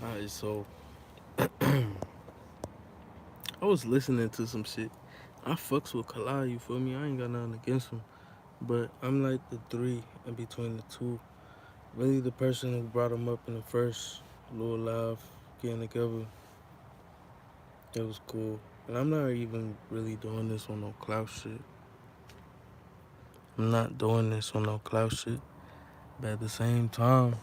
Alright, so I was listening to some shit. I fucks with Kalai, you feel me? I ain't got nothing against him. But I'm like the three in between the two. Really the person who brought him up in the first little live getting together. It was cool. And I'm not even really doing this on no clout shit. I'm not doing this on no clout shit. But at the same time,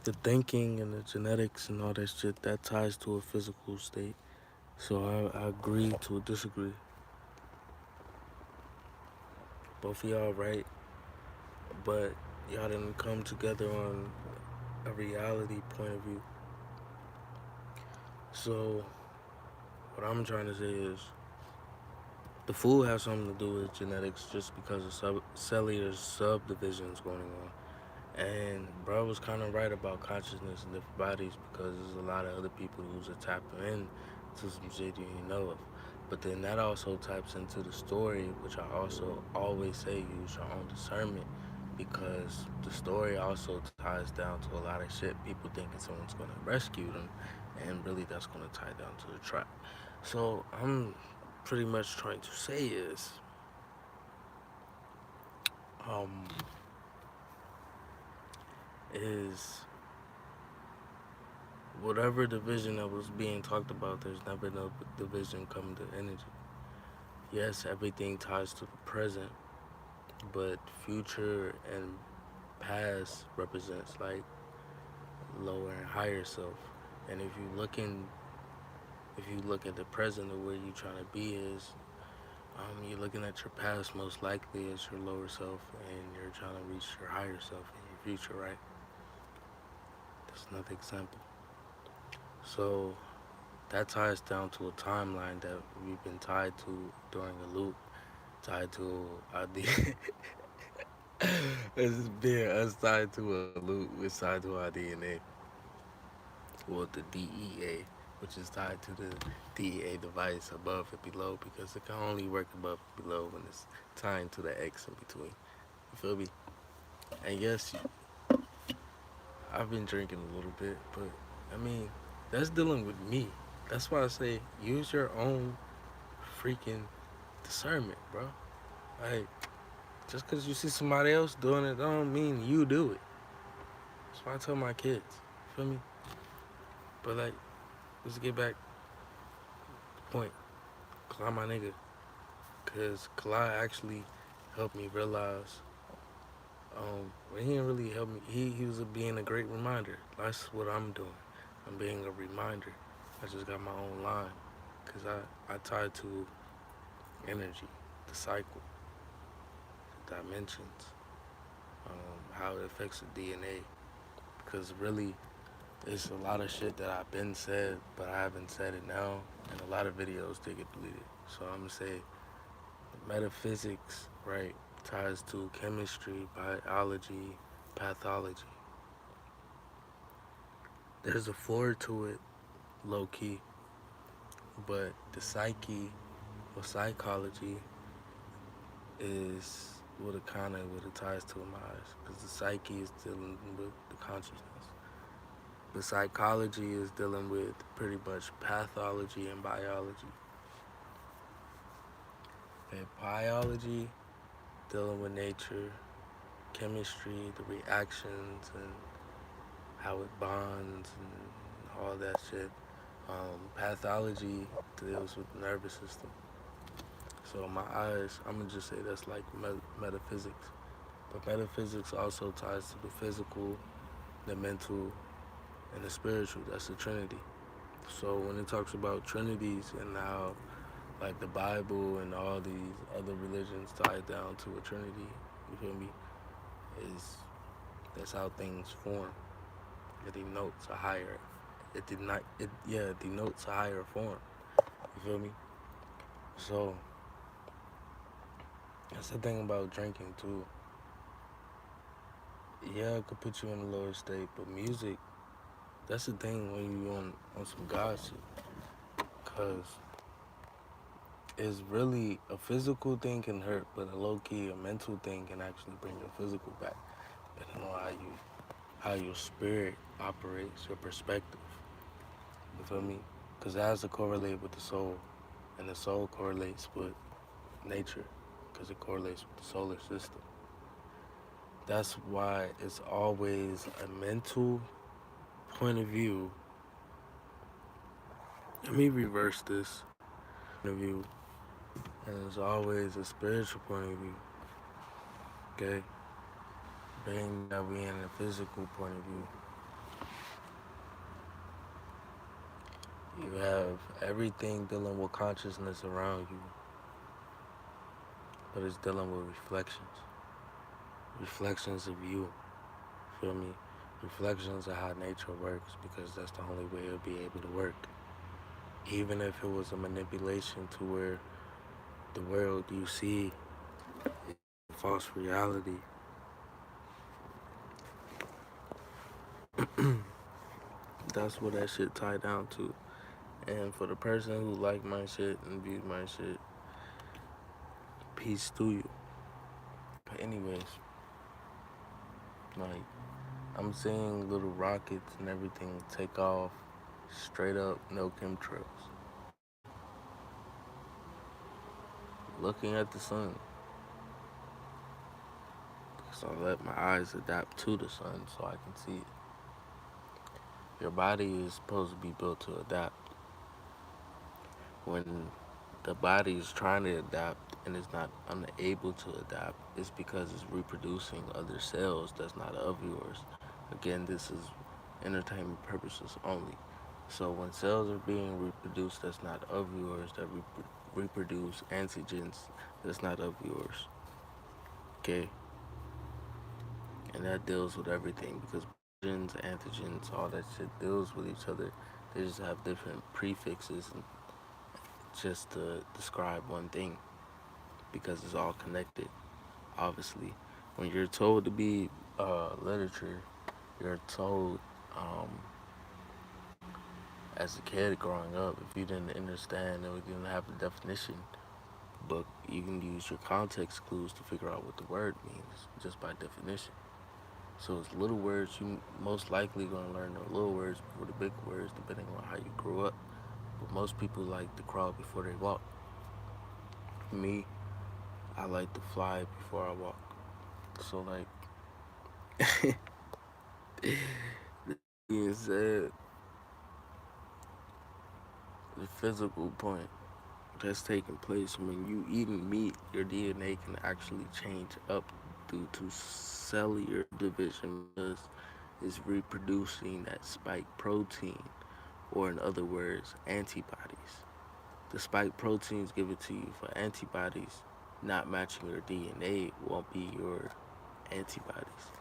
the thinking and the genetics and all that shit that ties to a physical state. So I agree to disagree. Both of y'all right, but y'all didn't come together on a reality point of view. So what I'm trying to say is the food has something to do with genetics just because of cellular subdivisions going on. And bro was kind of right about consciousness in different bodies because there's a lot of other people who's tapping in to some shit you didn't know of. But then that also taps into the story, which I also always say use your own discernment because the story also ties down to a lot of shit. People thinking someone's going to rescue them, and really that's going to tie down to the trap. So I'm pretty much trying to say um, is whatever division that was being talked about, there's never no division coming to energy. Yes, everything ties to the present, but future and past represents like lower and higher self. And if you look at the present of where you're trying to be is, you're looking at your past most likely as your lower self, and you're trying to reach your higher self in your future, right? That's another example. So that ties down to a timeline that we've been tied to during a loop, tied to our DNA. It's being us tied to a loop, it's tied to our DNA. Well, the DEA, which is tied to the DEA device above and below because it can only work above and below when it's tying to the X in between. You feel me? And yes, I've been drinking a little bit, but I mean, that's dealing with me. That's why I say use your own freaking discernment, bro. Like, just because you see somebody else doing it, don't mean you do it. That's why I tell my kids. Feel me? But like, let's get back to the point. Kalai, my nigga, because Kalai actually helped me realize. Well, he didn't really help me. He was being a great reminder. That's what I'm doing. I'm being a reminder. I just got my own line, cause I tied to energy, the cycle, the dimensions, how it affects the DNA. Because really, it's a lot of shit that I've been said, but I haven't said it now, and a lot of videos did get deleted. So I'm gonna say metaphysics, right, ties to chemistry, biology, pathology. There's a floor to it, low key, but the psyche or psychology is what it ties to in my eyes, because the psyche is dealing with the consciousness. The psychology is dealing with pretty much pathology and biology. And biology dealing with nature, chemistry, the reactions, and how it bonds and all that shit. Pathology deals with the nervous system. So in my eyes, I'm gonna just say that's like metaphysics. But metaphysics also ties to the physical, the mental, and the spiritual. That's the Trinity. So when it talks about Trinities and how like the Bible and all these other religions tie down to a Trinity, you feel me? Is that's how things form. It denotes a higher. It did not. It denotes a higher form. You feel me? So that's the thing about drinking too. Yeah, it could put you in a lower state, but music, that's the thing when you on some God shit. Cause it's really a physical thing can hurt, but a low key a mental thing can actually bring your physical back. Depending on how you how your spirit operates, your perspective. You feel me? Because it has to correlate with the soul, and the soul correlates with nature, because it correlates with the solar system. That's why it's always a mental point of view. Let me reverse this point of view, and it's always a spiritual point of view. Okay, being that we in a physical point of view, you have everything dealing with consciousness around you, but it's dealing with reflections of you. Feel me? Reflections of how nature works, because that's the only way it'll be able to work. Even if it was a manipulation to where the world you see is a false reality, that's what that shit tied down to. And for the person who like my shit and view my shit, peace to you. But anyways, like, I'm seeing little rockets and everything take off straight up, no chemtrails. Looking at the sun. So I let my eyes adapt to the sun so I can see it. Your body is supposed to be built to adapt. When the body is trying to adapt and is not unable to adapt, it's because it's reproducing other cells that's not of yours. Again, this is entertainment purposes only. So when cells are being reproduced that's not of yours, that reproduce antigens that's not of yours, okay? And that deals with everything, because antigens, all that shit deals with each other. They just have different prefixes and just to describe one thing, because it's all connected. Obviously, when you're told to be literature, you're told as a kid growing up, if you didn't understand or you didn't have the definition book, you can use your context clues to figure out what the word means just by definition. So it's little words, you most likely gonna learn the little words before the big words, depending on how you grew up. But most people like to crawl before they walk. Me, I like to fly before I walk. So like, being said, the physical point that's taking place when you eating meat, your DNA can actually change up due to cellular division, because it's reproducing that spike protein, or in other words, antibodies. The spike proteins give it to you for antibodies. Not matching your DNA won't be your antibodies.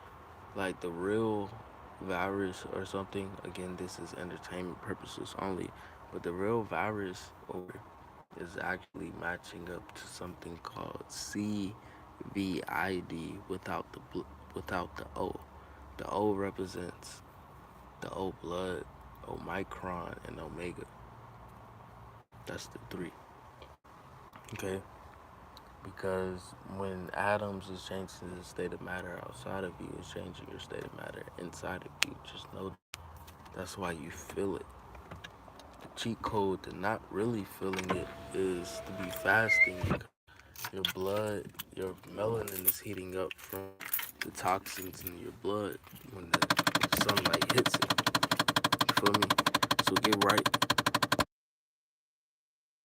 Like the real virus or something, again, this is entertainment purposes only, but the real virus is actually matching up to something called CVID without the O. The O represents the O blood, Omicron, and Omega. That's the three. Okay? Because when atoms is changing the state of matter outside of you, it's changing your state of matter inside of you. Just know that's why you feel it. The cheat code to not really feeling it is to be fasting, because your blood, your melanin is heating up from the toxins in your blood when the sunlight hits it. You feel me? So get right.